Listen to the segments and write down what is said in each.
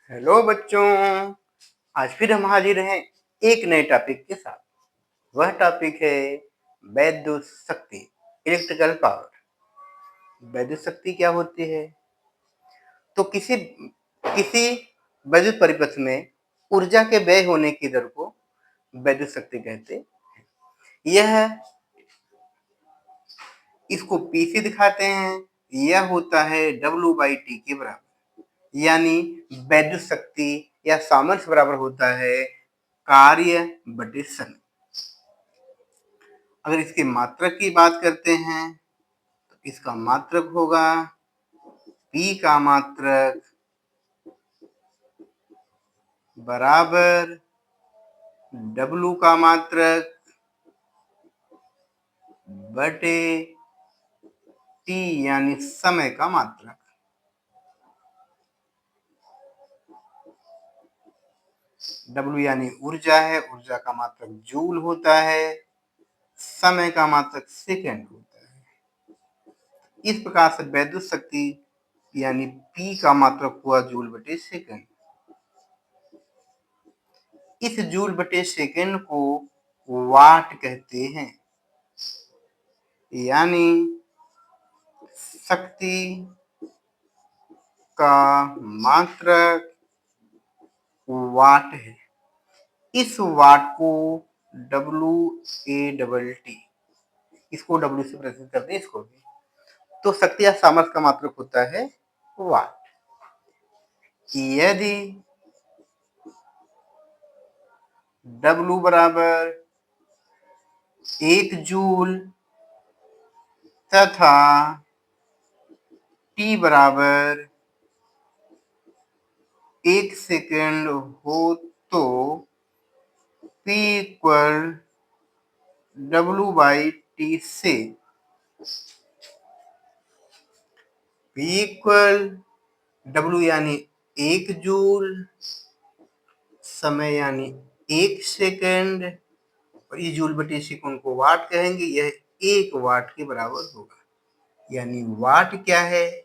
Hello बच्चों, आज फिर हम हाजिर हैं एक नए टॉपिक के साथ। वह टॉपिक है वैद्युत शक्ति, इलेक्ट्रिकल पावर। वैद्युत शक्ति क्या होती है? तो किसी किसी वैद्युत परिपथ में ऊर्जा के व्यय होने की दर को वैद्युत शक्ति कहते हैं। यह इसको पी से दिखाते हैं। यह होता है W/T के बराबर, यानी वैद्युत शक्ति या सामर्थ्य बराबर होता है कार्य बटे समय। अगर इसके मात्रक की बात करते हैं तो इसका मात्रक होगा P का मात्रक बराबर W का मात्रक बटे T यानी समय का मात्रक। W यानी ऊर्जा है, ऊर्जा का मात्रक जूल होता है, समय का मात्रक सेकंड होता है। इस प्रकार से वैद्युत शक्ति यानी P का मात्रक हुआ जूल बटे सेकंड। इस जूल बटे सेकंड को वाट कहते हैं, यानी शक्ति का मात्रक वाट है। इस वाट को WA+T, इसको W से प्रदर्शित करते हैं, इसको भी। तो शक्ति या सामर्थ्य का मात्रक होता है वाट। यदि W बराबर 1 जूल तथा T बराबर 1 सेकंड हो तो P इक्वल W/T से P इक्वल W यानी 1 जूल, समय यानी 1 सेकंड, और ये जूल बटे सेकंड को वाट कहेंगे। यह 1 वाट के बराबर होगा। यानी वाट क्या है?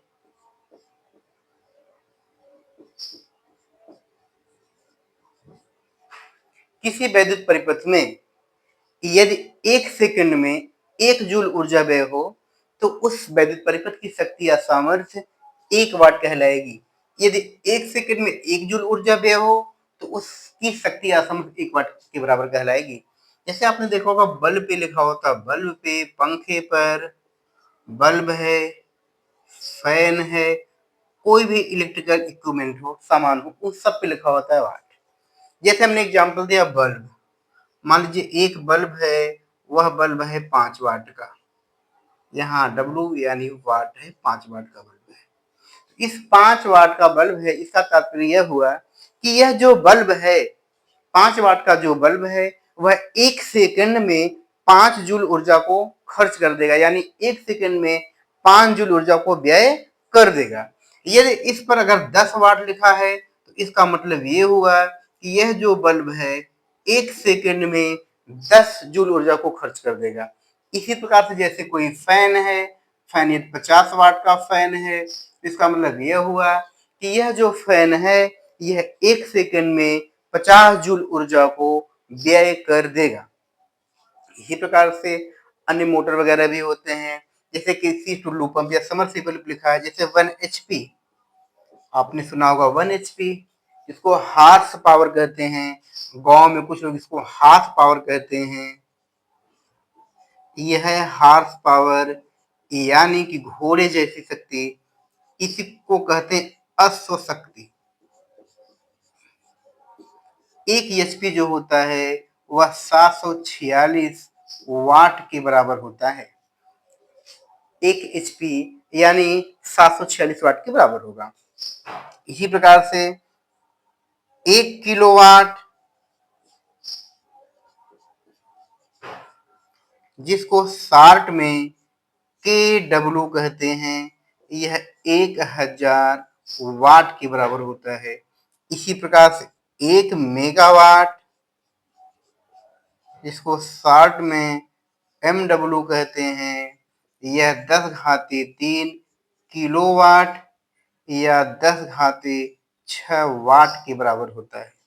किसी वैद्युत परिपथ में यदि 1 सेकंड में 1 जूल ऊर्जा व्यय हो तो उस वैद्युत परिपथ की शक्ति या सामर्थ्य 1 वाट कहलाएगी। यदि 1 सेकंड में 1 जूल ऊर्जा व्यय हो तो उसकी शक्ति या सामर्थ्य 1 वाट के बराबर कहलाएगी। जैसे आपने देखा होगा बल्ब पे लिखा होता, बल्ब पे, पंखे पर, बल्ब है, फैन है, कोई भी इलेक्ट्रिकल इक्विपमेंट हो, सामान हो, उस सब पे लिखा होता है वाट। जैसे हमने एग्जांपल दिया बल्ब, मान लीजिए एक बल्ब है, वह बल्ब है 5 वाट का। यहाँ W यानी वाट है, 5 वाट का बल्ब है। इस 5 वाट का बल्ब है, इसका तात्पर्य यह हुआ कि यह जो बल्ब है, 5 वाट का जो बल्ब है, वह 1 सेकंड में 5 जूल ऊर्जा को खर्च कर देगा, यानी 1 सेकंड में 5 जूल ऊर्जा को व्यय कर देगा। यदि इस पर अगर 10 वाट लिखा है तो इसका मतलब ये हुआ कि यह जो बल्ब है 1 सेकंड में 10 जूल ऊर्जा को खर्च कर देगा। इसी प्रकार से जैसे कोई फैन है, फैन ये 50 वाट का फैन है, इसका मतलब यह हुआ कि यह जो फैन है यह 1 सेकंड में 50 जूल ऊर्जा को व्यय कर देगा। इसी प्रकार से अन्य मोटर वगैरह भी होते हैं, जैसे किसी टुल्लू पंप या समरसेबल लिखा है, जैसे 1 HP, आपने सुना होगा 1 HP, इसको हार्स पावर कहते हैं। गांव में कुछ लोग इसको हार्स पावर कहते हैं। यह है हार्स पावर, यानी कि घोड़े जैसी शक्ति। इसी को कहते हैं अश्व शक्ति। 1 HP जो होता है वह 746 वाट के बराबर होता है। 1 HP यानी 746 वाट के बराबर होगा। इसी प्रकार से 1 किलोवाट, जिसको शार्ट में KW कहते हैं, यह 1000 वाट के बराबर होता है। इसी प्रकार से 1 मेगावाट, जिसको शॉर्ट में MW कहते हैं, यह 10 घाते 3 किलोवाट या 10 घाते 6 वाट के बराबर होता है।